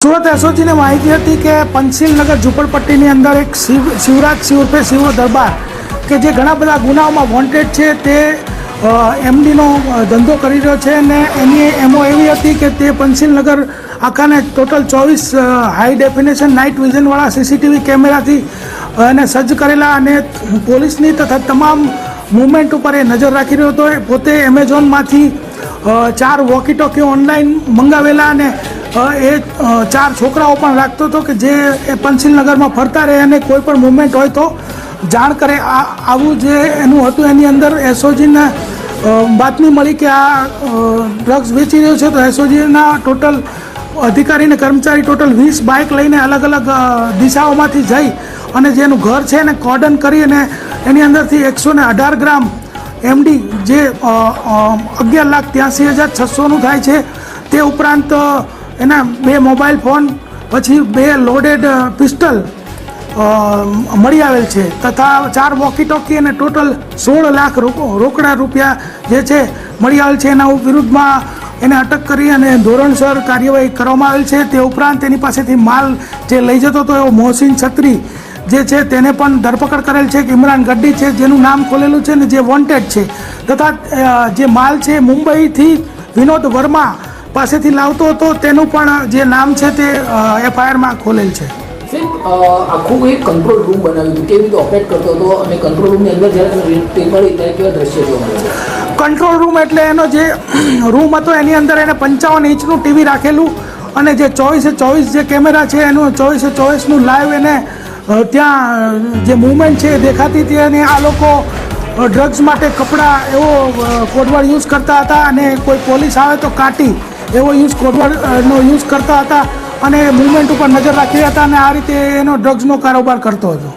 સુરત એસઓજીને માહિતી હતી કે પંચશીલનગર ઝુંપડપટ્ટીની અંદર એક શિવરાજ ઉર્ફે શિવ દરબાર કે જે ઘણા બધા ગુનાઓમાં વોન્ટેડ છે તે એમડીનો ધંધો કરી રહ્યો છે અને એની એમો એવી હતી કે તે પંચશીલનગર આખાને ટોટલ 24 હાઈ ડેફિનેશન નાઇટ વિઝનવાળા સીસીટીવી કેમેરાથી એને સજ્જ કરેલા અને પોલીસની તથા તમામ મૂવમેન્ટ ઉપર એ નજર રાખી રહ્યો હતો. પોતે એમેઝોનમાંથી 4 વોકી ટોકી ઓનલાઈન મંગાવેલા અને એ 4 છોકરાઓ પણ રાખતો હતો કે જે પંચશીલનગરમાં ફરતા રહે અને કોઈ પણ મુવમેન્ટ હોય તો જાણ કરે. આવું જે એનું હતું એની અંદર એસઓજીને બાતમી મળી કે આ ડ્રગ્સ વેચી રહ્યો છે. તો એસઓજીના ટોટલ અધિકારી અને કર્મચારી ટોટલ 20 બાઇક લઈને અલગ અલગ દિશાઓમાંથી જઈ અને જેનું ઘર છે એને કોર્ડન કરી અને એની અંદરથી 118 ગ્રામ એમડી જે 11,83,600નું થાય છે. તે ઉપરાંત એના 2 મોબાઈલ ફોન પછી 2 લોડેડ પિસ્ટલ મળી આવેલ છે તથા 4 વોકી ટોકી અને ટોટલ 16 લાખ રોકડા રૂપિયા જે છે મળી આવેલ છે. એના વિરુદ્ધમાં એને અટક કરી અને ધોરણસર કાર્યવાહી કરવામાં આવેલ છે. તે ઉપરાંત તેની પાસેથી માલ જે લઈ જતો હતો એવો મોહસિન છત્રી જે છે તેને પણ ધરપકડ કરેલ છે. ઇમરાન ગડ્ડી છે જેનું નામ ખોલેલું છે ને જે વોન્ટેડ છે તથા જે માલ છે મુંબઈથી વિનોદ વર્મા પાસેથી લાવતો હતો તેનું પણ જે નામ છે તે એફઆઈઆરમાં ખોલેલ છે. આખું એક કંટ્રોલ રૂમ બનાવ્યું હતું, કેવી રીતે ઓપરેટ કરતો હતો અને કંટ્રોલ રૂમની અંદર જ્યારે મળી ત્યારે કેવા દ્રશ્ય જોવા મળ્યા? કંટ્રોલ રૂમ એટલે એનો જે રૂમ હતો એની અંદર એને 55 ઇંચનું ટીવી રાખેલું અને જે 24/24 જે કેમેરા છે એનું 24/24નું લાઈવ એને ત્યાં જે મૂવમેન્ટ છે એ દેખાતી હતી. અને આ લોકો ડ્રગ્સ માટે કપડાં એવો કોડવર્ડ યુઝ કરતા હતા અને કોઈ પોલીસ આવે તો કાટી એવો કોડવર્ડનો યુઝ કરતા હતા અને મૂવમેન્ટ ઉપર નજર રાખી રહ્યા હતા અને આ રીતે એનો ડ્રગ્સનો કારોબાર કરતો હતો.